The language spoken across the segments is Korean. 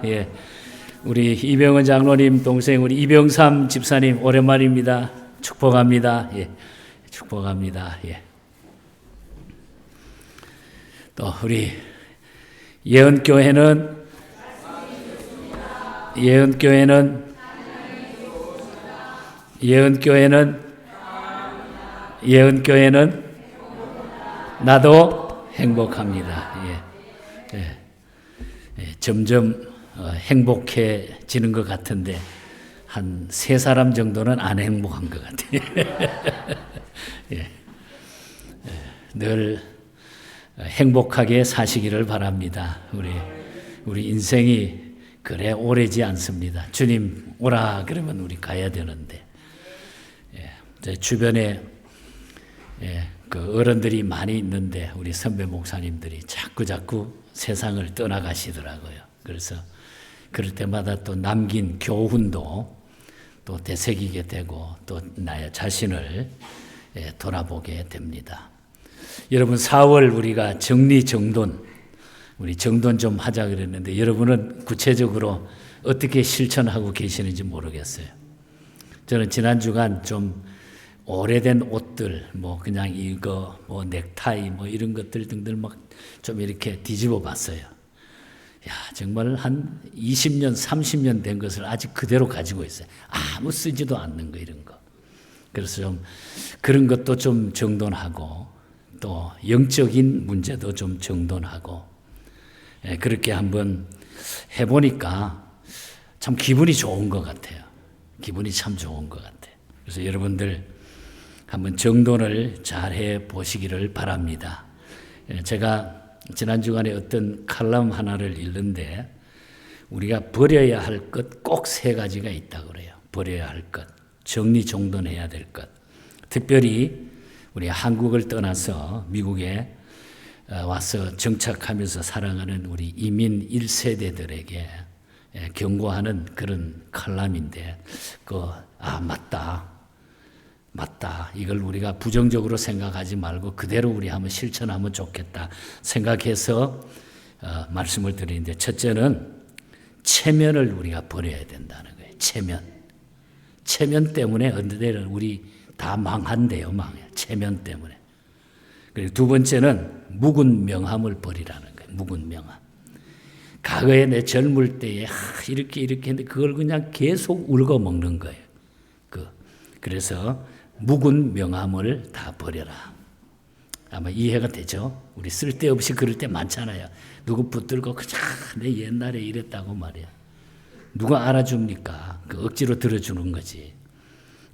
예. 우리 이병헌 장로님 동생 우리 이병삼 집사님 오랜만입니다. 축복합니다. 예. 축복합니다. 예. 또 우리 예언교회는 나도 행복합니다. 예. 예. 예. 점점 행복해지는 것 같은데 한 세 사람 정도는 안 행복한 것 같아요. 예. 늘 행복하게 사시기를 바랍니다. 우리 인생이 그래 오래지 않습니다. 주님 오라 그러면 우리 가야 되는데 제 주변에 그 어른들이 많이 있는데 우리 선배 목사님들이 자꾸 세상을 떠나가시더라고요. 그래서 그럴 때마다 또 남긴 교훈도 또 되새기게 되고 또 나의 자신을 돌아보게 됩니다. 여러분 4월 우리가 정리정돈 우리 정돈 좀 하자 그랬는데 여러분은 구체적으로 어떻게 실천하고 계시는지 모르겠어요. 저는 지난 주간 좀 오래된 옷들 뭐 그냥 이거 뭐 넥타이 뭐 이런 것들 등들 막 좀 이렇게 뒤집어 봤어요. 야, 정말 한 20년, 30년 된 것을 아직 그대로 가지고 있어요. 아무 쓰지도 않는 거 이런 거. 그래서 좀 그런 것도 좀 정돈하고 또 영적인 문제도 좀 정돈하고 그렇게 한번 해보니까 참 기분이 좋은 것 같아요. 기분이 참 좋은 것 같아요. 그래서 여러분들 한번 정돈을 잘 해보시기를 바랍니다. 제가 지난 주간에 어떤 칼럼 하나를 읽는데 우리가 버려야 할 것 꼭 세 가지가 있다고 그래요. 버려야 할 것, 정리정돈해야 될 것. 특별히 우리 한국을 떠나서 미국에 와서 정착하면서 살아가는 우리 이민 1세대들에게 경고하는 그런 칼럼인데 맞다. 이걸 우리가 부정적으로 생각하지 말고 그대로 우리 한번 실천하면 좋겠다 생각해서 말씀을 드리는데 첫째는 체면을 우리가 버려야 된다는 거예요. 체면 때문에 어느 때는 우리 다 망한대요. 망해요. 체면 때문에. 그리고 두 번째는 묵은 명함을 버리라는 거예요. 묵은 명함. 과거에 내 젊을 때에 이렇게 했는데 그걸 그냥 계속 울고 먹는 거예요. 그래서 묵은 명함을 다 버려라. 아마 이해가 되죠? 우리 쓸데없이 그럴 때 많잖아요. 누구 붙들고 그냥 내 옛날에 이랬다고 말이야. 누가 알아줍니까? 억지로 들어주는 거지.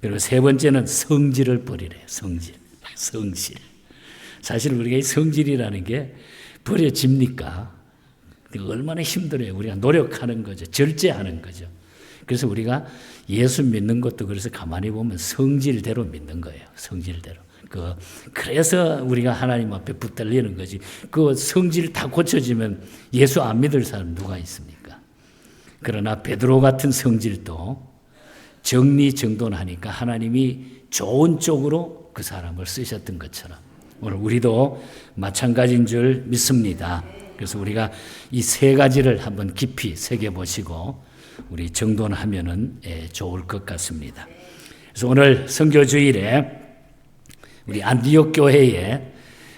그리고 세 번째는 성질을 버리래요. 성질. 사실 우리가 이 성질이라는 게 버려집니까? 얼마나 힘들어요. 우리가 노력하는 거죠. 절제하는 거죠. 그래서 우리가 예수 믿는 것도 그래서 가만히 보면 성질대로 믿는 거예요. 성질대로. 그래서 우리가 하나님 앞에 붙들리는 거지. 그 성질 다 고쳐지면 예수 안 믿을 사람 누가 있습니까? 그러나 베드로 같은 성질도 정리정돈하니까 하나님이 좋은 쪽으로 그 사람을 쓰셨던 것처럼 오늘 우리도 마찬가지인 줄 믿습니다. 그래서 우리가 이 세 가지를 한번 깊이 새겨보시고 우리 정돈하면은 좋을 것 같습니다. 그래서 오늘 선교주일에 우리 안디옥 교회에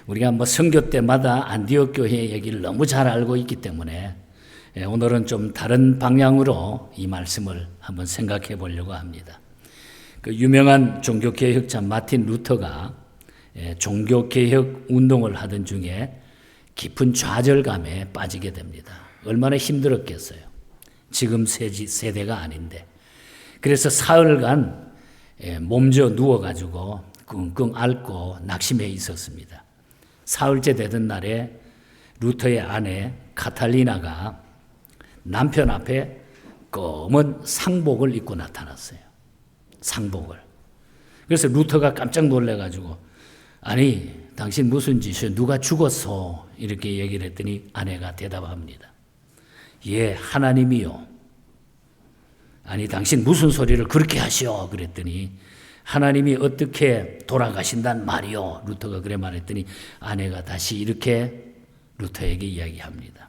우리가 뭐 선교 때마다 안디옥 교회 얘기를 너무 잘 알고 있기 때문에 오늘은 좀 다른 방향으로 이 말씀을 한번 생각해 보려고 합니다. 그 유명한 종교개혁자 마틴 루터가 종교개혁 운동을 하던 중에 깊은 좌절감에 빠지게 됩니다. 얼마나 힘들었겠어요. 지금 세대가 아닌데. 그래서 사흘간 몸져 누워가지고 끙끙 앓고 낙심해 있었습니다. 사흘째 되던 날에 루터의 아내 카탈리나가 남편 앞에 검은 상복을 입고 나타났어요. 상복을. 그래서 루터가 깜짝 놀래가지고 아니 당신 무슨 짓이야? 누가 죽었어? 이렇게 얘기를 했더니 아내가 대답합니다. 예, 하나님이요. 아니 당신 무슨 소리를 그렇게 하시오? 그랬더니 하나님이 어떻게 돌아가신단 말이요? 루터가 그래 말했더니 아내가 다시 이렇게 루터에게 이야기합니다.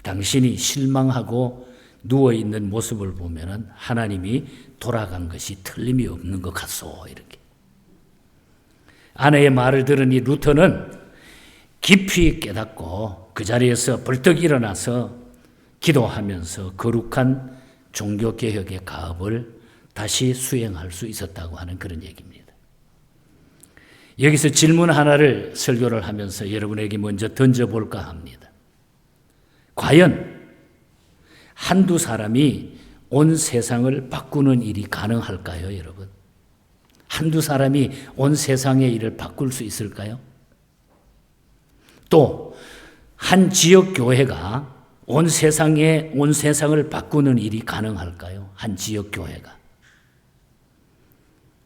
당신이 실망하고 누워있는 모습을 보면 하나님이 돌아간 것이 틀림이 없는 것 같소. 이렇게. 아내의 말을 들으니 루터는 깊이 깨닫고 그 자리에서 벌떡 일어나서 기도하면서 거룩한 종교개혁의 가업을 다시 수행할 수 있었다고 하는 그런 얘기입니다. 여기서 질문 하나를 설교를 하면서 여러분에게 먼저 던져볼까 합니다. 과연 한두 사람이 온 세상을 바꾸는 일이 가능할까요, 여러분? 한두 사람이 온 세상의 일을 바꿀 수 있을까요? 또 한 지역 교회가 온 세상을 바꾸는 일이 가능할까요? 한 지역 교회가.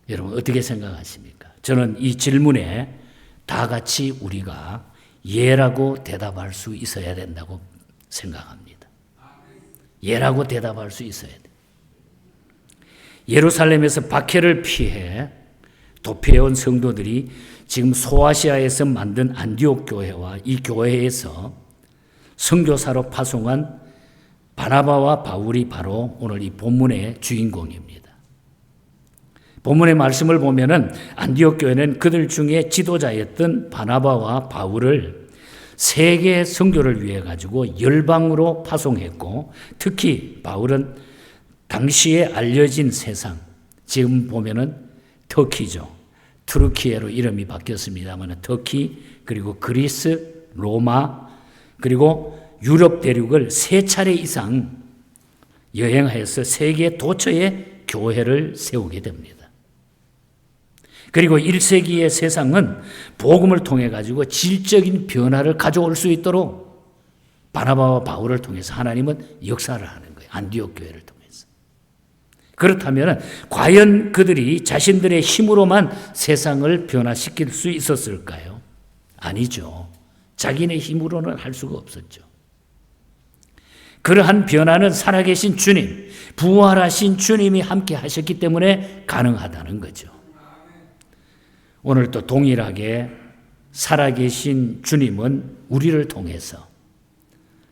여러분 어떻게 생각하십니까? 저는 이 질문에 다 같이 우리가 예라고 대답할 수 있어야 된다고 생각합니다. 예라고 대답할 수 있어야 돼요. 예루살렘에서 박해를 피해 도피해온 성도들이 지금 소아시아에서 만든 안디옥 교회와 이 교회에서 선교사로 파송한 바나바와 바울이 바로 오늘 이 본문의 주인공입니다. 본문의 말씀을 보면은 안디옥 교회는 그들 중에 지도자였던 바나바와 바울을 세계 선교를 위해 가지고 열방으로 파송했고, 특히 바울은 당시에 알려진 세상, 지금 보면은 터키죠. 투르키예로 이름이 바뀌었습니다만 터키, 그리고 그리스, 로마, 그리고 유럽 대륙을 3차례 이상 여행해서 세계 도처에 교회를 세우게 됩니다. 그리고 1세기의 세상은 복음을 통해 가지고 질적인 변화를 가져올 수 있도록 바나바와 바울을 통해서 하나님은 역사를 하는 거예요. 안디옥 교회를 통해서. 그렇다면 과연 그들이 자신들의 힘으로만 세상을 변화시킬 수 있었을까요? 아니죠. 자기네 힘으로는 할 수가 없었죠. 그러한 변화는 살아계신 주님, 부활하신 주님이 함께 하셨기 때문에 가능하다는 거죠. 오늘 또 동일하게 살아계신 주님은 우리를 통해서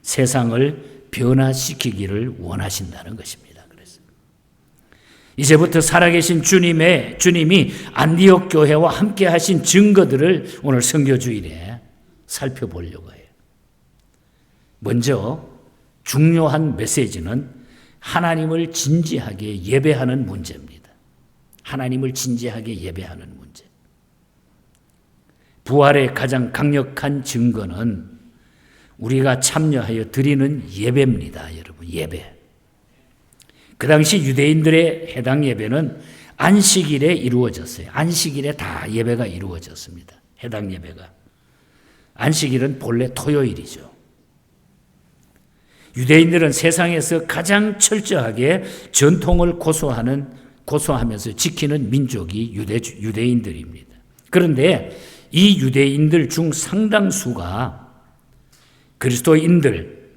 세상을 변화시키기를 원하신다는 것입니다. 그래서 이제부터 살아계신 주님이 안디옥 교회와 함께 하신 증거들을 오늘 선교주일에 살펴보려고 해요. 먼저 중요한 메시지는 하나님을 진지하게 예배하는 문제입니다. 하나님을 진지하게 예배하는 문제. 부활의 가장 강력한 증거는 우리가 참여하여 드리는 예배입니다, 여러분. 예배. 그 당시 유대인들의 해당 예배는 안식일에 이루어졌어요. 안식일에 다 예배가 이루어졌습니다. 해당 예배가. 안식일은 본래 토요일이죠. 유대인들은 세상에서 가장 철저하게 전통을 고수하면서 지키는 민족이 유대인들입니다. 그런데 이 유대인들 중 상당수가 그리스도인들,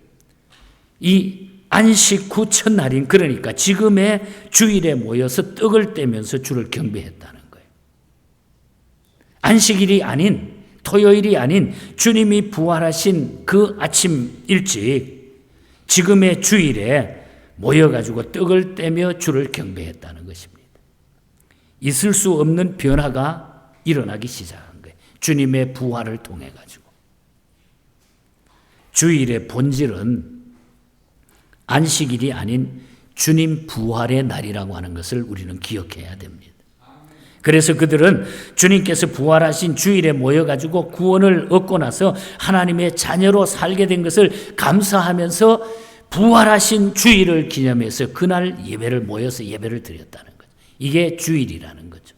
이 안식 후 첫날인, 그러니까 지금의 주일에 모여서 떡을 떼면서 주를 경배했다는 거예요. 안식일이 아닌, 토요일이 아닌 주님이 부활하신 그 아침 일찍 지금의 주일에 모여가지고 떡을 떼며 주를 경배했다는 것입니다. 있을 수 없는 변화가 일어나기 시작한 거예요. 주님의 부활을 통해 가지고. 주일의 본질은 안식일이 아닌 주님 부활의 날이라고 하는 것을 우리는 기억해야 됩니다. 그래서 그들은 주님께서 부활하신 주일에 모여가지고 구원을 얻고 나서 하나님의 자녀로 살게 된 것을 감사하면서 부활하신 주일을 기념해서 그날 예배를 모여서 예배를 드렸다는 거죠. 이게 주일이라는 거죠.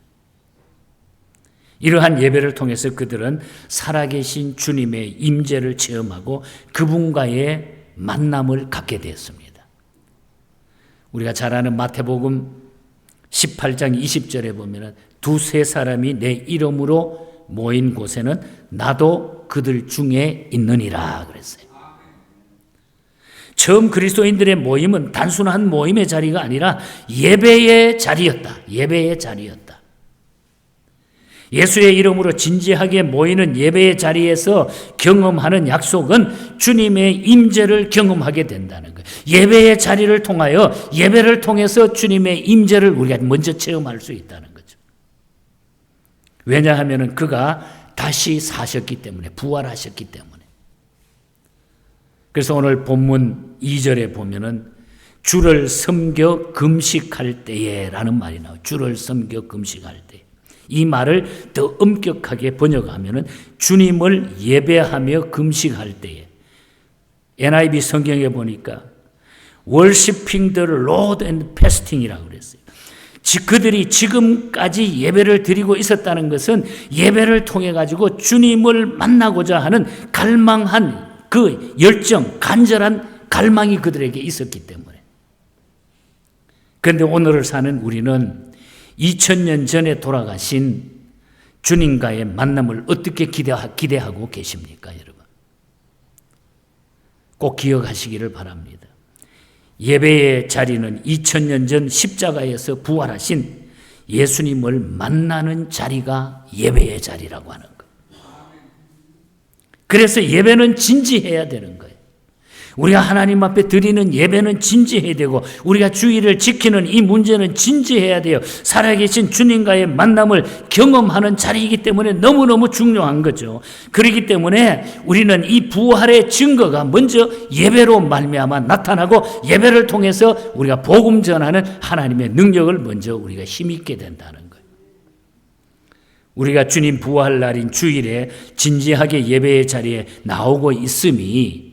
이러한 예배를 통해서 그들은 살아계신 주님의 임재를 체험하고 그분과의 만남을 갖게 되었습니다. 우리가 잘 아는 마태복음 18장 20절에 보면 두세 사람이 내 이름으로 모인 곳에는 나도 그들 중에 있느니라 그랬어요. 처음 그리스도인들의 모임은 단순한 모임의 자리가 아니라 예배의 자리였다. 예배의 자리였다. 예수의 이름으로 진지하게 모이는 예배의 자리에서 경험하는 약속은 주님의 임재를 경험하게 된다는 거예요. 예배의 자리를 통하여 예배를 통해서 주님의 임재를 우리가 먼저 체험할 수 있다는 거죠. 왜냐하면 그가 다시 사셨기 때문에, 부활하셨기 때문에. 그래서 오늘 본문 2절에 보면은 주를 섬겨 금식할 때에 라는 말이 나와요. 주를 섬겨 금식할 때. 이 말을 더 엄격하게 번역하면은 주님을 예배하며 금식할 때에. NIV 성경에 보니까 worshiping the Lord and fasting이라고 그랬어요. 그들이 지금까지 예배를 드리고 있었다는 것은 예배를 통해 가지고 주님을 만나고자 하는 갈망한 그 열정, 간절한 갈망이 그들에게 있었기 때문에. 그런데 오늘을 사는 우리는 2000년 전에 돌아가신 주님과의 만남을 어떻게 기대하고 계십니까, 여러분? 꼭 기억하시기를 바랍니다. 예배의 자리는 2000년 전 십자가에서 부활하신 예수님을 만나는 자리가 예배의 자리라고 하는 거예요. 그래서 예배는 진지해야 되는 거예요. 우리가 하나님 앞에 드리는 예배는 진지해야 되고 우리가 주의를 지키는 이 문제는 진지해야 돼요. 살아계신 주님과의 만남을 경험하는 자리이기 때문에 너무너무 중요한 거죠. 그렇기 때문에 우리는 이 부활의 증거가 먼저 예배로 말미암아 나타나고 예배를 통해서 우리가 복음 전하는 하나님의 능력을 먼저 우리가 힘있게 된다는 거예요. 우리가 주님 부활 날인 주일에 진지하게 예배의 자리에 나오고 있음이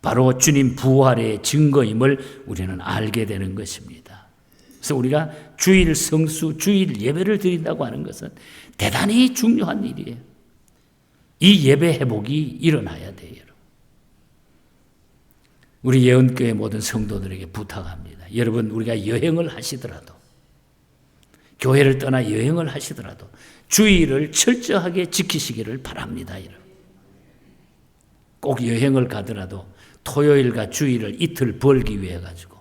바로 주님 부활의 증거임을 우리는 알게 되는 것입니다. 그래서 우리가 주일 성수, 주일 예배를 드린다고 하는 것은 대단히 중요한 일이에요. 이 예배 회복이 일어나야 돼요. 우리 예언교회 모든 성도들에게 부탁합니다. 여러분, 우리가 여행을 하시더라도, 교회를 떠나 여행을 하시더라도 주일을 철저하게 지키시기를 바랍니다. 여러분. 꼭 여행을 가더라도 토요일과 주일을 이틀 벌기 위해 가지고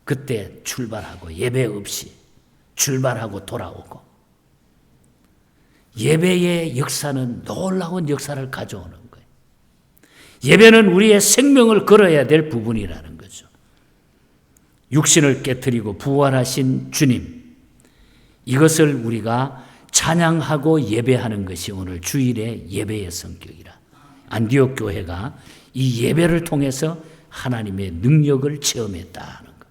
그때 출발하고 예배 없이 출발하고 돌아오고. 예배의 역사는 놀라운 역사를 가져오는 거예요. 예배는 우리의 생명을 걸어야 될 부분이라는 거죠. 육신을 깨트리고 부활하신 주님, 이것을 우리가 찬양하고 예배하는 것이 오늘 주일의 예배의 성격이라. 안디옥 교회가 이 예배를 통해서 하나님의 능력을 체험했다는 것.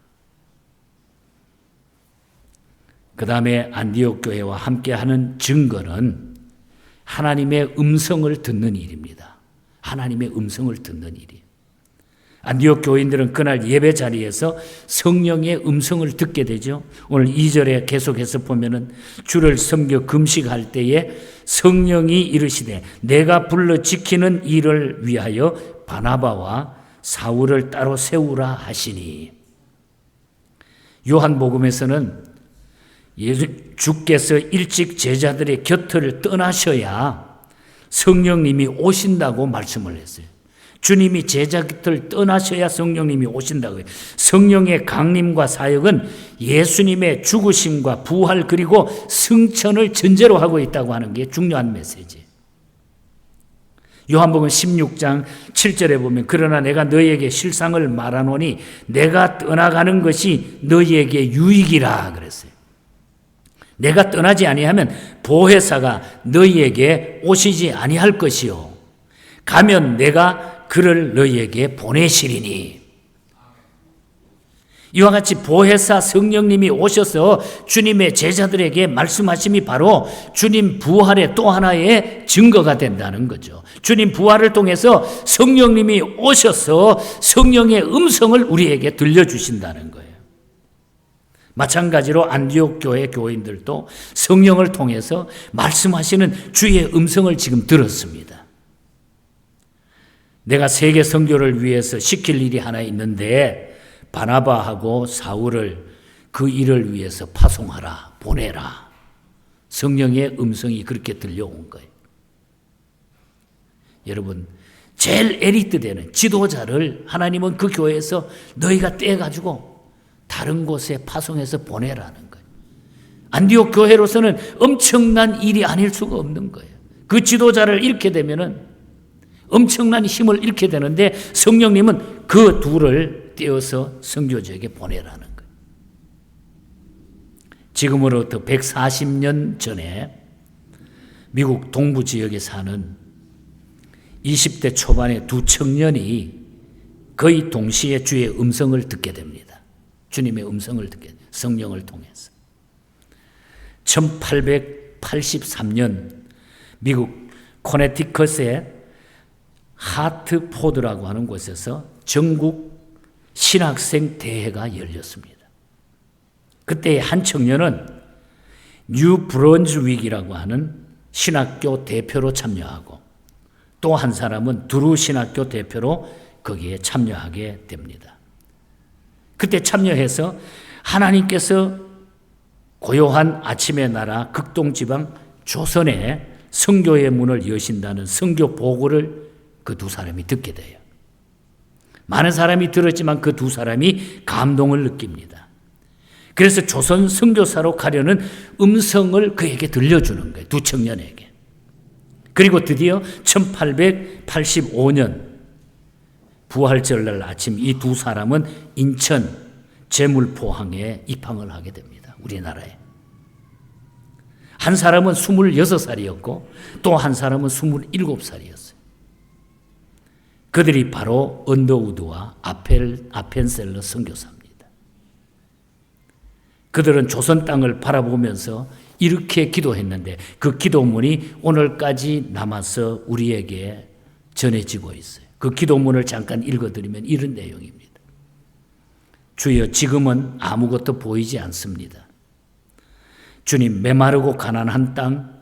그 다음에 안디옥 교회와 함께하는 증거는 하나님의 음성을 듣는 일입니다. 하나님의 음성을 듣는 일이에요. 안디옥 교인들은 그날 예배 자리에서 성령의 음성을 듣게 되죠. 오늘 2절에 계속해서 보면은 주를 섬겨 금식할 때에 성령이 이르시되 내가 불러 지키는 일을 위하여 바나바와 사울을 따로 세우라 하시니. 요한복음에서는 주께서 일찍 제자들의 곁을 떠나셔야 성령님이 오신다고 말씀을 했어요. 주님이 제자 곁을 떠나셔야 성령님이 오신다고 해요. 성령의 강림과 사역은 예수님의 죽으심과 부활 그리고 승천을 전제로 하고 있다고 하는 게 중요한 메시지예요. 요한복음 16장 7절에 보면 그러나 내가 너희에게 실상을 말하노니 내가 떠나가는 것이 너희에게 유익이라 그랬어요. 내가 떠나지 아니하면 보혜사가 너희에게 오시지 아니할 것이요 가면 내가 그를 너희에게 보내시리니. 이와 같이 보혜사 성령님이 오셔서 주님의 제자들에게 말씀하심이 바로 주님 부활의 또 하나의 증거가 된다는 거죠. 주님 부활을 통해서 성령님이 오셔서 성령의 음성을 우리에게 들려주신다는 거예요. 마찬가지로 안디옥 교회 교인들도 성령을 통해서 말씀하시는 주의 음성을 지금 들었습니다. 내가 세계 선교를 위해서 시킬 일이 하나 있는데 바나바하고 사울을 그 일을 위해서 파송하라, 보내라. 성령의 음성이 그렇게 들려온 거예요. 여러분, 제일 엘리트 되는 지도자를 하나님은 그 교회에서 너희가 떼가지고 다른 곳에 파송해서 보내라는 거예요. 안디옥 교회로서는 엄청난 일이 아닐 수가 없는 거예요. 그 지도자를 잃게 되면은 엄청난 힘을 잃게 되는데 성령님은 그 둘을 떼어서 선교지에게 보내라는 거예요. 지금으로부터 140년 전에 미국 동부 지역에 사는 20대 초반의 두 청년이 거의 동시에 주의 음성을 듣게 됩니다. 주님의 음성을 듣게 돼요. 성령을 통해서. 1883년 미국 코네티컷의 하트포드라고 하는 곳에서 전국 신학생 대회가 열렸습니다. 그때 한 청년은 뉴 브런즈윅이라고 하는 신학교 대표로 참여하고 또 한 사람은 두루 신학교 대표로 거기에 참여하게 됩니다. 그때 참여해서 하나님께서 고요한 아침의 나라 극동지방 조선에 선교의 문을 여신다는 선교 보고를 그 두 사람이 듣게 돼요. 많은 사람이 들었지만 그 두 사람이 감동을 느낍니다. 그래서 조선 선교사로 가려는 음성을 그에게 들려주는 거예요. 두 청년에게. 그리고 드디어 1885년 부활절날 아침 이 두 사람은 인천 제물포항에 입항을 하게 됩니다. 우리나라에. 한 사람은 26살이었고 또 한 사람은 27살이었어요. 그들이 바로 언더우드와 아펜셀러 선교사입니다. 그들은 조선 땅을 바라보면서 이렇게 기도했는데 그 기도문이 오늘까지 남아서 우리에게 전해지고 있어요. 그 기도문을 잠깐 읽어드리면 이런 내용입니다. 주여, 지금은 아무것도 보이지 않습니다. 주님, 메마르고 가난한 땅,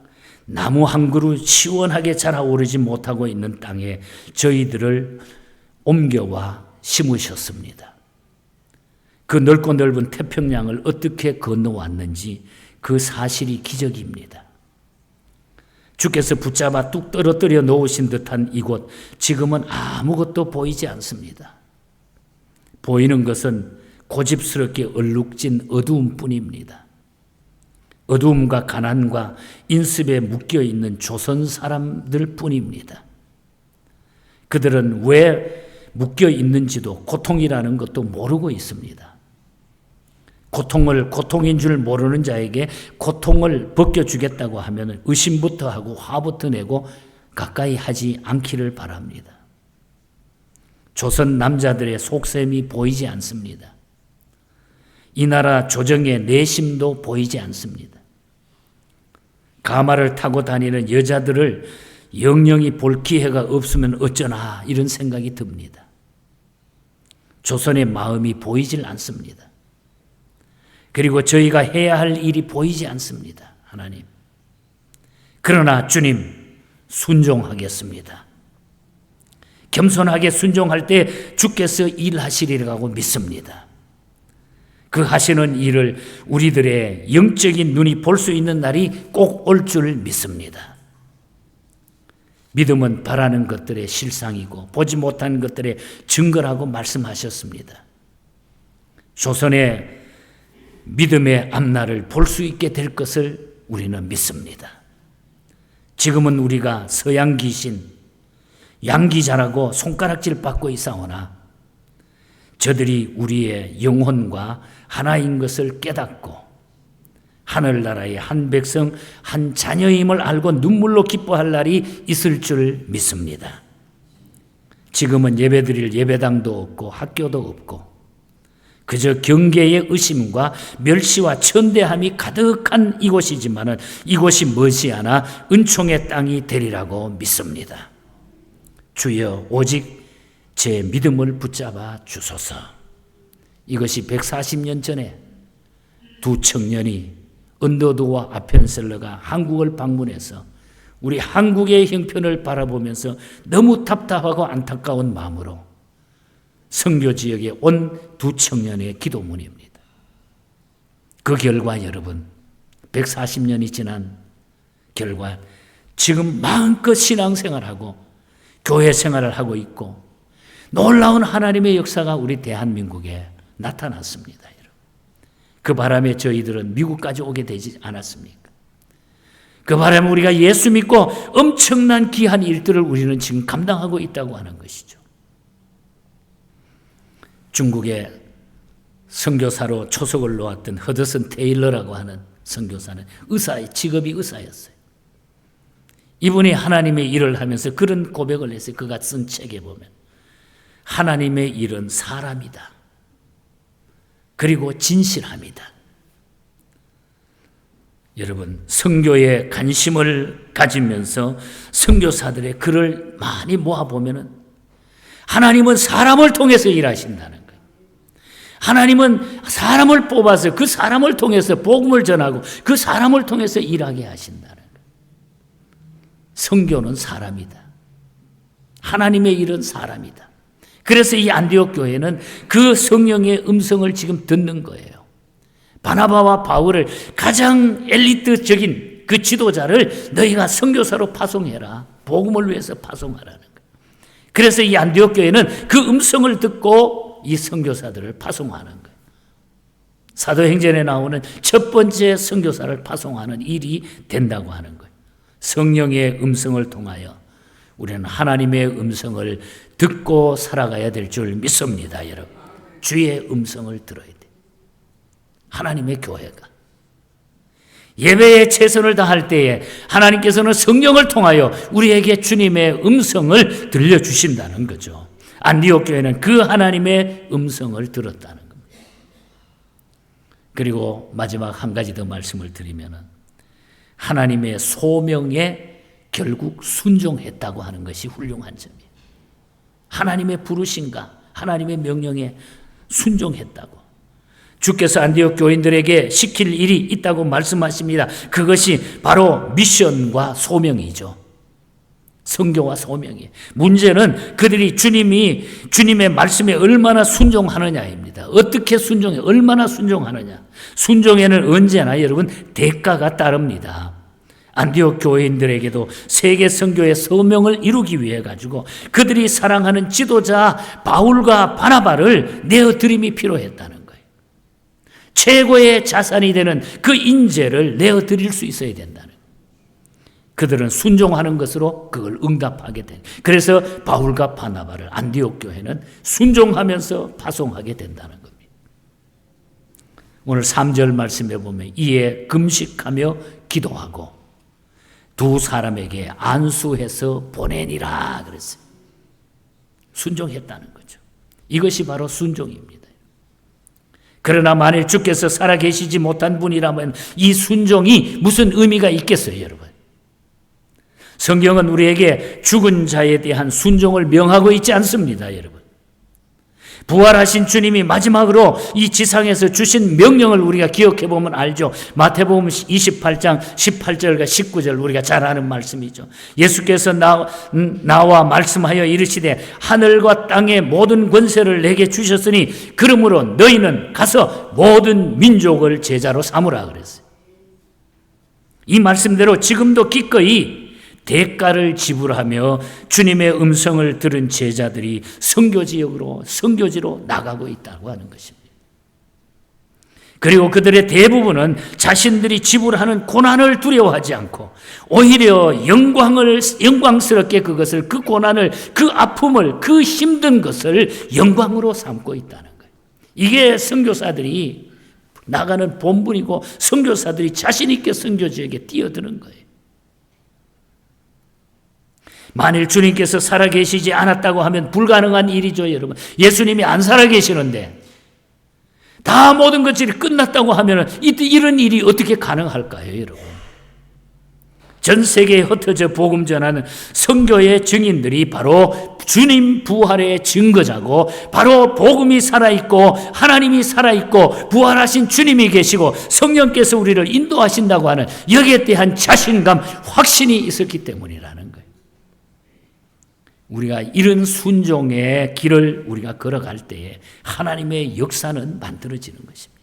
나무 한 그루 시원하게 자라오르지 못하고 있는 땅에 저희들을 옮겨와 심으셨습니다. 그 넓고 넓은 태평양을 어떻게 건너왔는지 그 사실이 기적입니다. 주께서 붙잡아 뚝 떨어뜨려 놓으신 듯한 이곳, 지금은 아무것도 보이지 않습니다. 보이는 것은 고집스럽게 얼룩진 어두움뿐입니다. 어두움과 가난과 인습에 묶여있는 조선 사람들 뿐입니다. 그들은 왜 묶여있는지도 고통이라는 것도 모르고 있습니다. 고통인 줄 모르는 자에게 고통을 벗겨주겠다고 하면 의심부터 하고 화부터 내고 가까이 하지 않기를 바랍니다. 조선 남자들의 속셈이 보이지 않습니다. 이 나라 조정의 내심도 보이지 않습니다. 가마를 타고 다니는 여자들을 영영이 볼 기회가 없으면 어쩌나 이런 생각이 듭니다. 조선의 마음이 보이질 않습니다. 그리고 저희가 해야 할 일이 보이지 않습니다. 하나님. 그러나 주님, 순종하겠습니다. 겸손하게 순종할 때 주께서 일하시리라고 믿습니다. 그 하시는 일을 우리들의 영적인 눈이 볼 수 있는 날이 꼭 올 줄 믿습니다. 믿음은 바라는 것들의 실상이고 보지 못하는 것들의 증거라고 말씀하셨습니다. 조선의 믿음의 앞날을 볼 수 있게 될 것을 우리는 믿습니다. 지금은 우리가 서양 귀신, 양귀자라고 손가락질 받고 있사오나 저들이 우리의 영혼과 하나인 것을 깨닫고 하늘나라의 한 백성, 한 자녀임을 알고 눈물로 기뻐할 날이 있을 줄 믿습니다. 지금은 예배드릴 예배당도 없고 학교도 없고 그저 경계의 의심과 멸시와 천대함이 가득한 이곳이지만 이곳이 머지않아 은총의 땅이 되리라고 믿습니다. 주여, 오직 제 믿음을 붙잡아 주소서. 이것이 140년 전에 두 청년이 언더우드와 아펜셀러가 한국을 방문해서 우리 한국의 형편을 바라보면서 너무 답답하고 안타까운 마음으로 선교 지역에 온 두 청년의 기도문입니다. 그 결과 여러분, 140년이 지난 결과 지금 마음껏 신앙생활하고 교회 생활을 하고 있고 놀라운 하나님의 역사가 우리 대한민국에 나타났습니다. 그 바람에 저희들은 미국까지 오게 되지 않았습니까? 그 바람에 우리가 예수 믿고 엄청난 귀한 일들을 우리는 지금 감당하고 있다고 하는 것이죠. 중국에 선교사로 초석을 놓았던 허드슨 테일러라고 하는 선교사는 직업이 의사였어요. 이분이 하나님의 일을 하면서 그런 고백을 했어요. 그가 쓴 책에 보면 하나님의 일은 사람이다. 그리고 진실합니다. 여러분, 선교에 관심을 가지면서 선교사들의 글을 많이 모아보면 하나님은 사람을 통해서 일하신다는 거예요. 하나님은 사람을 뽑아서 그 사람을 통해서 복음을 전하고 그 사람을 통해서 일하게 하신다는 거예요. 선교는 사람이다. 하나님의 일은 사람이다. 그래서 이 안디옥 교회는 그 성령의 음성을 지금 듣는 거예요. 바나바와 바울을 가장 엘리트적인 그 지도자를 너희가 선교사로 파송해라. 복음을 위해서 파송하라는 거예요. 그래서 이 안디옥 교회는 그 음성을 듣고 이 선교사들을 파송하는 거예요. 사도행전에 나오는 첫 번째 선교사를 파송하는 일이 된다고 하는 거예요. 성령의 음성을 통하여 우리는 하나님의 음성을 듣고 살아가야 될 줄 믿습니다, 여러분. 주의 음성을 들어야 돼. 하나님의 교회가 예배에 최선을 다할 때에 하나님께서는 성령을 통하여 우리에게 주님의 음성을 들려주신다는 거죠. 안디옥 교회는 그 하나님의 음성을 들었다는 겁니다. 그리고 마지막 한 가지 더 말씀을 드리면 하나님의 소명에 결국 순종했다고 하는 것이 훌륭한 점이에요. 하나님의 부르심과 하나님의 명령에 순종했다고. 주께서 안디옥 교인들에게 시킬 일이 있다고 말씀하십니다. 그것이 바로 미션과 소명이죠. 선교와 소명이에요. 문제는 그들이 주님의 말씀에 얼마나 순종하느냐입니다. 어떻게 순종해? 얼마나 순종하느냐? 순종에는 언제나 여러분 대가가 따릅니다. 안디옥 교인들에게도 세계 선교의 소명을 이루기 위해 가지고 그들이 사랑하는 지도자 바울과 바나바를 내어드림이 필요했다는 거예요. 최고의 자산이 되는 그 인재를 내어드릴 수 있어야 된다는 거예요. 그들은 순종하는 것으로 그걸 응답하게 된. 그래서 바울과 바나바를 안디옥 교회는 순종하면서 파송하게 된다는 겁니다. 오늘 3절 말씀에 보면 이에 금식하며 기도하고 두 사람에게 안수해서 보내니라 그랬어요. 순종했다는 거죠. 이것이 바로 순종입니다. 그러나 만일 주께서 살아계시지 못한 분이라면 이 순종이 무슨 의미가 있겠어요, 여러분? 성경은 우리에게 죽은 자에 대한 순종을 명하고 있지 않습니다, 여러분. 부활하신 주님이 마지막으로 이 지상에서 주신 명령을 우리가 기억해 보면 알죠. 마태복음 28장 18절과 19절 우리가 잘 아는 말씀이죠. 예수께서 나와 말씀하여 이르시되 하늘과 땅의 모든 권세를 내게 주셨으니 그러므로 너희는 가서 모든 민족을 제자로 삼으라 그랬어요. 이 말씀대로 지금도 기꺼이 대가를 지불하며 주님의 음성을 들은 제자들이 선교지로 나가고 있다고 하는 것입니다. 그리고 그들의 대부분은 자신들이 지불하는 고난을 두려워하지 않고 오히려 영광스럽게 그 고난을, 그 아픔을, 그 힘든 것을 영광으로 삼고 있다는 거예요. 이게 선교사들이 나가는 본분이고 선교사들이 자신 있게 선교지에게 뛰어드는 거예요. 만일 주님께서 살아계시지 않았다고 하면 불가능한 일이죠, 여러분. 예수님이 안 살아계시는데 다 모든 것들이 끝났다고 하면 이런 일이 어떻게 가능할까요, 여러분? 전 세계에 흩어져 복음 전하는 선교의 증인들이 바로 주님 부활의 증거자고 바로 복음이 살아있고 하나님이 살아있고 부활하신 주님이 계시고 성령께서 우리를 인도하신다고 하는 여기에 대한 자신감, 확신이 있었기 때문이라는 거예요. 우리가 이런 순종의 길을 우리가 걸어갈 때에 하나님의 역사는 만들어지는 것입니다.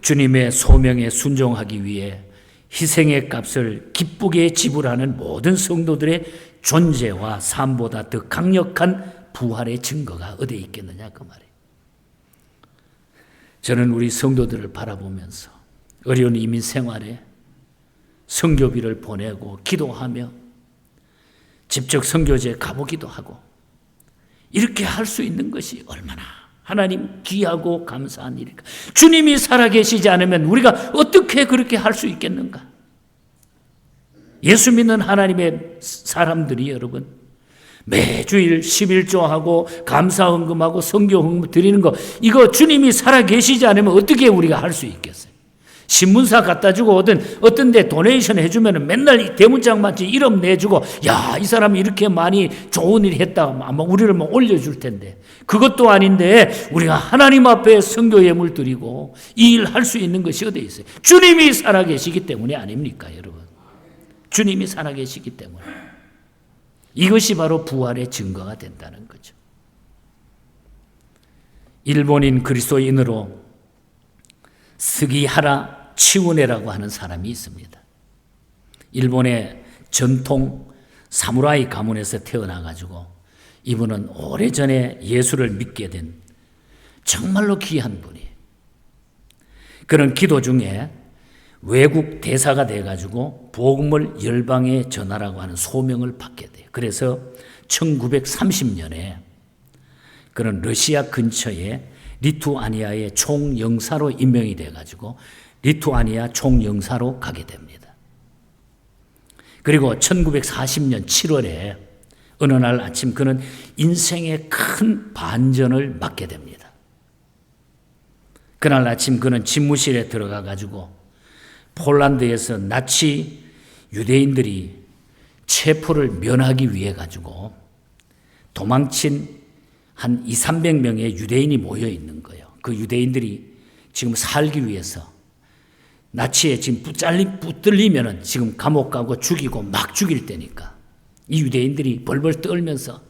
주님의 소명에 순종하기 위해 희생의 값을 기쁘게 지불하는 모든 성도들의 존재와 삶보다 더 강력한 부활의 증거가 어디에 있겠느냐 그 말이에요. 저는 우리 성도들을 바라보면서 어려운 이민 생활에 선교비를 보내고 기도하며 직접 선교지에 가보기도 하고 이렇게 할 수 있는 것이 얼마나 하나님 귀하고 감사한 일일까. 주님이 살아계시지 않으면 우리가 어떻게 그렇게 할 수 있겠는가. 예수 믿는 하나님의 사람들이 여러분 매주일 11조하고 감사헌금하고 선교헌금 드리는 거, 이거 주님이 살아계시지 않으면 어떻게 우리가 할 수 있겠어요. 신문사 갖다 주고 어떤 데 도네이션 해주면 맨날 대문짝맞이 이름 내주고, 야, 이 사람이 이렇게 많이 좋은 일 했다 아마 우리를 뭐 올려줄 텐데, 그것도 아닌데 우리가 하나님 앞에 선교 예물 드리고 이 일 할 수 있는 것이 어디 있어요. 주님이 살아계시기 때문이 아닙니까 여러분. 주님이 살아계시기 때문에. 이것이 바로 부활의 증거가 된다는 거죠. 일본인 그리스도인으로 스기하라 치우네라고 하는 사람이 있습니다. 일본의 전통 사무라이 가문에서 태어나가지고 이분은 오래전에 예수를 믿게 된 정말로 귀한 분이에요. 그런 기도 중에 외국 대사가 돼가지고 복음을 열방에 전하라고 하는 소명을 받게 돼요. 그래서 1930년에 그런 러시아 근처에 리투아니아의 총영사로 임명이 돼가지고 리투아니아 총영사로 가게 됩니다. 그리고 1940년 7월에 어느 날 아침 그는 인생의 큰 반전을 맞게 됩니다. 그날 아침 그는 집무실에 들어가가지고 폴란드에서 나치 유대인들이 체포를 면하기 위해 가지고 도망친 한 200~300명의 유대인이 모여 있는 거예요. 그 유대인들이 지금 살기 위해서 나치에 지금 붙들리면은 지금 감옥 가고 죽이고 막 죽일 때니까 이 유대인들이 벌벌 떨면서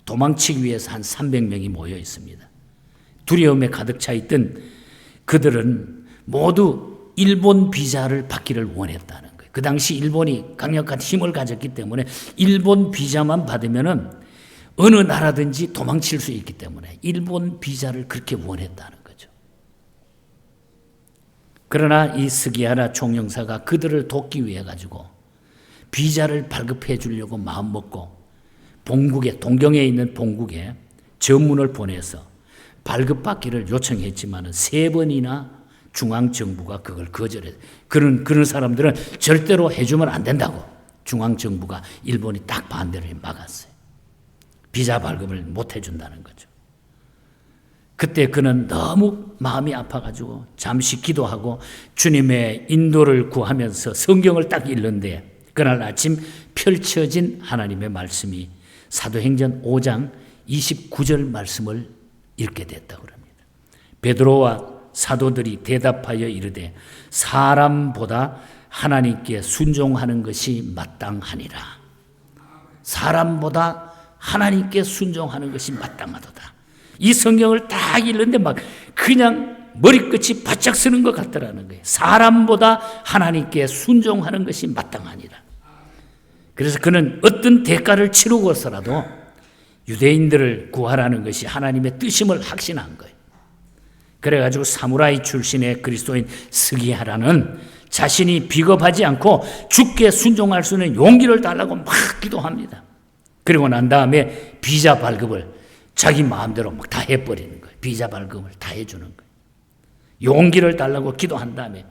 도망치기 위해서 한 300명이 모여 있습니다. 두려움에 가득 차 있던 그들은 모두 일본 비자를 받기를 원했다는 거예요. 그 당시 일본이 강력한 힘을 가졌기 때문에 일본 비자만 받으면은 어느 나라든지 도망칠 수 있기 때문에 일본 비자를 그렇게 원했다는 거죠. 그러나 이 스기하라 총영사가 그들을 돕기 위해 가지고 비자를 발급해 주려고 마음먹고 본국에, 동경에 있는 본국에 전문을 보내서 발급받기를 요청했지만 3번이나 중앙정부가 그걸 거절했어요. 그런 사람들은 절대로 해주면 안 된다고 중앙정부가 일본이 딱 반대를 막았어요. 비자 발급을 못 해준다는 거죠. 그때 그는 너무 마음이 아파가지고 잠시 기도하고 주님의 인도를 구하면서 성경을 딱 읽는데 그날 아침 펼쳐진 하나님의 말씀이 사도행전 5장 29절 말씀을 읽게 됐다고 합니다. 베드로와 사도들이 대답하여 이르되 사람보다 하나님께 순종하는 것이 마땅하니라. 사람보다 하나님께 순종하는 것이 마땅하도다. 이 성경을 딱 읽는데 막 그냥 머리끝이 바짝 서는 것 같더라는 거예요. 사람보다 하나님께 순종하는 것이 마땅하니라. 그래서 그는 어떤 대가를 치르고서라도 유대인들을 구하라는 것이 하나님의 뜻임을 확신한 거예요. 그래가지고 사무라이 출신의 그리스도인 스기하라는 자신이 비겁하지 않고 주께 순종할 수 있는 용기를 달라고 막 기도합니다. 그리고 난 다음에 비자 발급을 자기 마음대로 막 다 해버리는 거예요. 비자 발급을 다 해주는 거예요. 용기를 달라고 기도한 다음에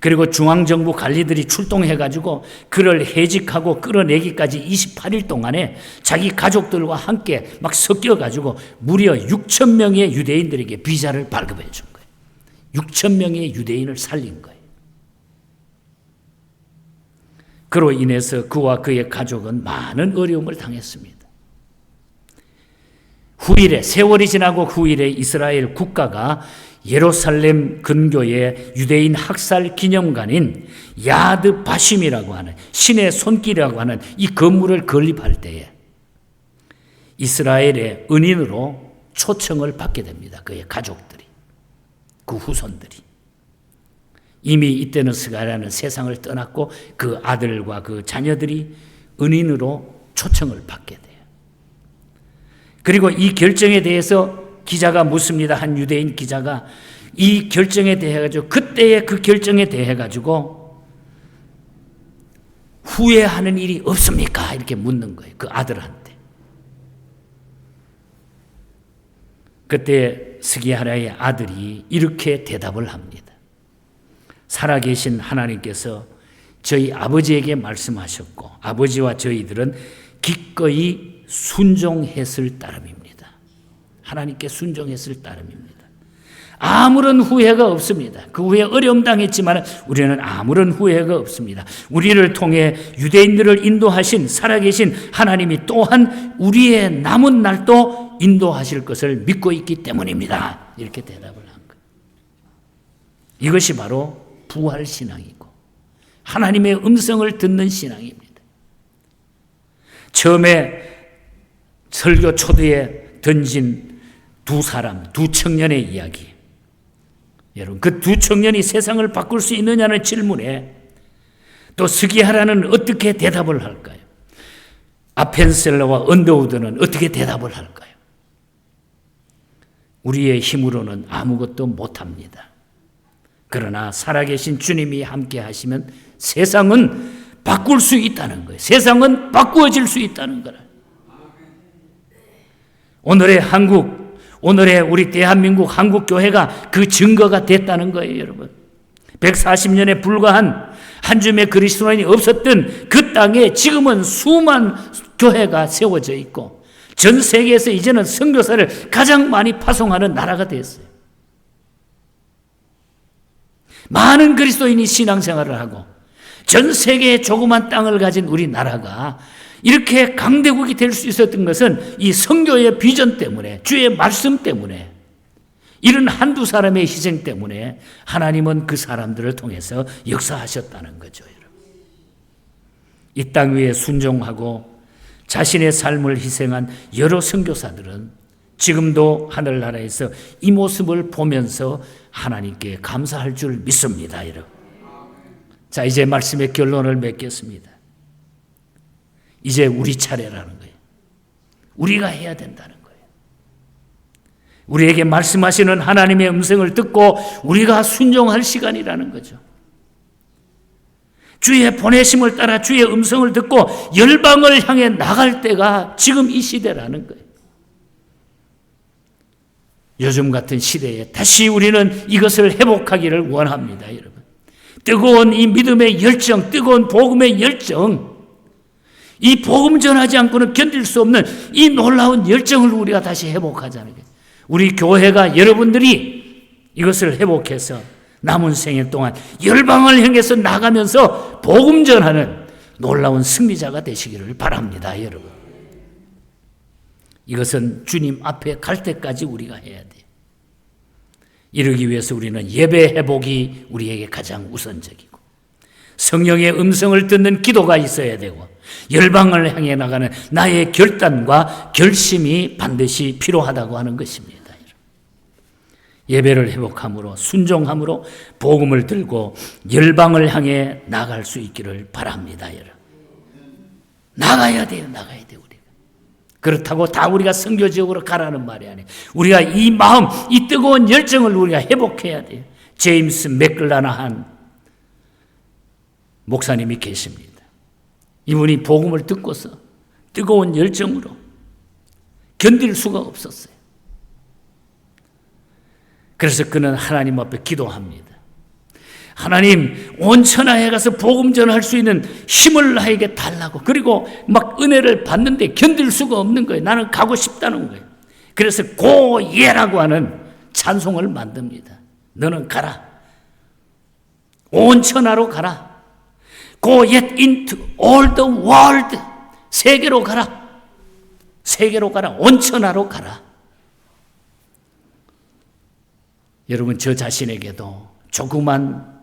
그리고 중앙정부 관리들이 출동해가지고 그를 해직하고 끌어내기까지 28일 동안에 자기 가족들과 함께 막 섞여가지고 무려 6,000명의 유대인들에게 비자를 발급해 준 거예요. 6,000명의 유대인을 살린 거예요. 그로 인해서 그와 그의 가족은 많은 어려움을 당했습니다. 후일에 세월이 지나고 후일에 이스라엘 국가가 예루살렘 근교의 유대인 학살 기념관인 야드 바심이라고 하는 신의 손길이라고 하는 이 건물을 건립할 때에 이스라엘의 은인으로 초청을 받게 됩니다. 그의 가족들이, 그 후손들이. 이미 이때는 스가랴는 세상을 떠났고 그 아들과 그 자녀들이 은인으로 초청을 받게 돼요. 그리고 이 결정에 대해서 기자가 묻습니다. 한 유대인 기자가 이 결정에 대해 가지고 그때의 그 결정에 대해 가지고 후회하는 일이 없습니까? 이렇게 묻는 거예요. 그 아들한테. 그때 스기야라의 아들이 이렇게 대답을 합니다. 살아계신 하나님께서 저희 아버지에게 말씀하셨고 아버지와 저희들은 기꺼이 순종했을 따름입니다. 하나님께 순종했을 따름입니다. 아무런 후회가 없습니다. 그 후에 어려움 당했지만 우리는 아무런 후회가 없습니다. 우리를 통해 유대인들을 인도하신 살아계신 하나님이 또한 우리의 남은 날도 인도하실 것을 믿고 있기 때문입니다. 이렇게 대답을 한 거예요. 이것이 바로 부활 신앙이고 하나님의 음성을 듣는 신앙입니다. 처음에 설교 초대에 던진 두 사람, 두 청년의 이야기. 여러분, 그 두 청년이 세상을 바꿀 수 있느냐는 질문에 또 스기야라는 어떻게 대답을 할까요? 아펜셀러와 언더우드는 어떻게 대답을 할까요? 우리의 힘으로는 아무것도 못합니다. 그러나 살아계신 주님이 함께 하시면 세상은 바꿀 수 있다는 거예요. 세상은 바꾸어질 수 있다는 거예요. 오늘의 한국, 오늘의 우리 대한민국 한국교회가 그 증거가 됐다는 거예요, 여러분. 140년에 불과한 한 줌의 그리스도인이 없었던 그 땅에 지금은 수만 교회가 세워져 있고 전 세계에서 이제는 선교사를 가장 많이 파송하는 나라가 됐어요. 많은 그리스도인이 신앙생활을 하고 전 세계의 조그만 땅을 가진 우리나라가 이렇게 강대국이 될 수 있었던 것은 이 선교의 비전 때문에, 주의 말씀 때문에, 이런 한두 사람의 희생 때문에 하나님은 그 사람들을 통해서 역사하셨다는 거죠, 여러분. 이 땅 위에 순종하고 자신의 삶을 희생한 여러 선교사들은 지금도 하늘나라에서 이 모습을 보면서 하나님께 감사할 줄 믿습니다, 여러분. 자, 이제 말씀의 결론을 맺겠습니다. 이제 우리 차례라는 거예요. 우리가 해야 된다는 거예요. 우리에게 말씀하시는 하나님의 음성을 듣고 우리가 순종할 시간이라는 거죠. 주의 보내심을 따라 주의 음성을 듣고 열방을 향해 나갈 때가 지금 이 시대라는 거예요. 요즘 같은 시대에 다시 우리는 이것을 회복하기를 원합니다, 여러분. 뜨거운 이 믿음의 열정, 뜨거운 복음의 열정, 이 복음 전하지 않고는 견딜 수 없는 이 놀라운 열정을 우리가 다시 회복하자는 거예요. 우리 교회가 여러분들이 이것을 회복해서 남은 생애 동안 열방을 향해서 나가면서 복음 전하는 놀라운 승리자가 되시기를 바랍니다, 여러분. 이것은 주님 앞에 갈 때까지 우리가 해야 돼요. 이러기 위해서 우리는 예배 회복이 우리에게 가장 우선적이고 성령의 음성을 듣는 기도가 있어야 되고 열방을 향해 나가는 나의 결단과 결심이 반드시 필요하다고 하는 것입니다. 예배를 회복함으로 순종함으로 복음을 들고 열방을 향해 나갈 수 있기를 바랍니다, 여러분. 나가야 돼요, 나가야 돼요. 우리가 그렇다고 다 우리가 선교 지역으로 가라는 말이 아니에요. 우리가 이 마음, 이 뜨거운 열정을 우리가 회복해야 돼요. 제임스 맥클라나한 목사님이 계십니다. 이분이 복음을 듣고서 뜨거운 열정으로 견딜 수가 없었어요. 그래서 그는 하나님 앞에 기도합니다. 하나님, 온 천하에 가서 복음 전할 수 있는 힘을 나에게 달라고. 그리고 막 은혜를 받는데 견딜 수가 없는 거예요. 나는 가고 싶다는 거예요. 그래서 고예라고 하는 찬송을 만듭니다. 너는 가라. 온 천하로 가라. Go yet into all the world. 세계로 가라. 세계로 가라. 온 천하로 가라. 여러분, 저 자신에게도 조그만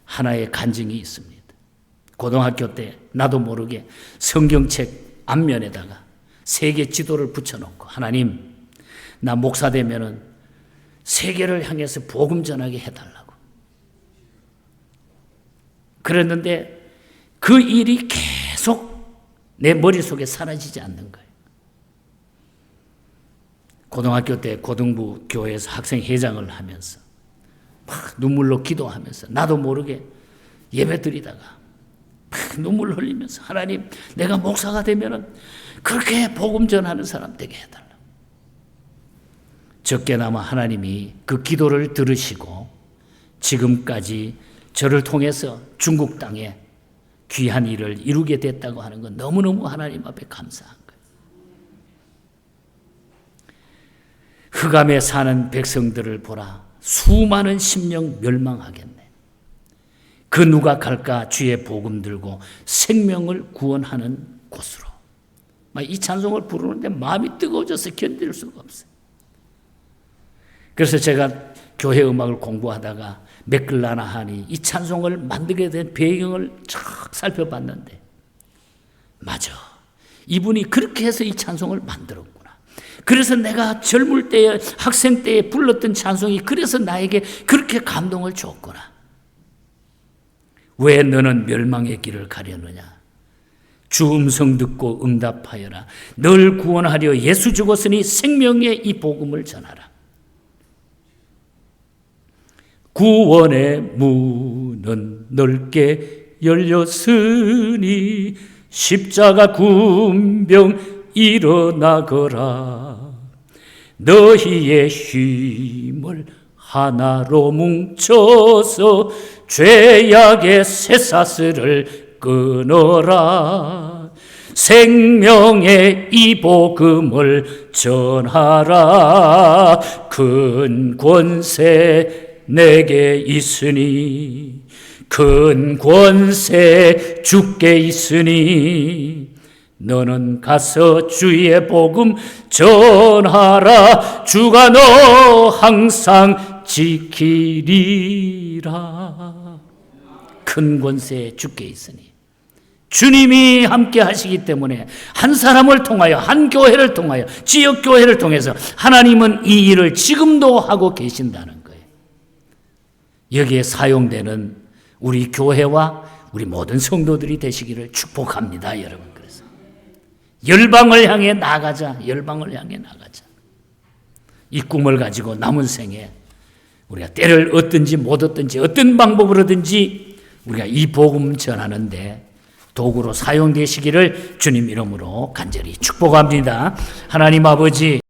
하나의 간증이 있습니다. 고등학교 때 나도 모르게 성경책 앞면에다가 세계 지도를 붙여놓고 하나님, 나 목사 되면은 세계를 향해서 복음 전하게 해달라고. 그랬는데 그 일이 계속 내 머릿속에 사라지지 않는 거예요. 고등학교 때 고등부 교회에서 학생 회장을 하면서 막 눈물로 기도하면서 나도 모르게 예배드리다가 막 눈물 흘리면서 하나님, 내가 목사가 되면은 그렇게 복음 전하는 사람 되게 해달라. 적게나마 하나님이 그 기도를 들으시고 지금까지 저를 통해서 중국 땅에 귀한 일을 이루게 됐다고 하는 건 너무너무 하나님 앞에 감사한 거예요. 흑암에 사는 백성들을 보라. 수많은 심령 멸망하겠네. 그 누가 갈까 주의 복음 들고 생명을 구원하는 곳으로. 이 찬송을 부르는데 마음이 뜨거워져서 견딜 수가 없어요. 그래서 제가 교회 음악을 공부하다가 맥글라나한이 이 찬송을 만들게 된 배경을 쫙 살펴봤는데, 맞아, 이분이 그렇게 해서 이 찬송을 만들었구나. 그래서 내가 젊을 때에, 학생 때에 불렀던 찬송이 그래서 나에게 그렇게 감동을 줬구나. 왜 너는 멸망의 길을 가려느냐? 주 음성 듣고 응답하여라. 널 구원하려 예수 죽었으니 생명의 이 복음을 전하라. 구원의 문은 넓게 열렸으니 십자가 군병 일어나거라. 너희의 힘을 하나로 뭉쳐서 죄악의 쇠사슬을 끊어라. 생명의 이 복음을 전하라. 큰 권세 내게 있으니, 큰 권세 주께 있으니, 너는 가서 주의 복음 전하라. 주가 너 항상 지키리라. 큰 권세 주께 있으니, 주님이 함께 하시기 때문에 한 사람을 통하여, 한 교회를 통하여, 지역 교회를 통해서 하나님은 이 일을 지금도 하고 계신다는 거예요. 여기에 사용되는 우리 교회와 우리 모든 성도들이 되시기를 축복합니다, 여러분. 그래서 열방을 향해 나가자. 열방을 향해 나가자. 이 꿈을 가지고 남은 생에 우리가 때를 얻든지 못 얻든지 어떤 방법으로든지 우리가 이 복음 전하는데 도구로 사용되시기를 주님 이름으로 간절히 축복합니다. 하나님 아버지,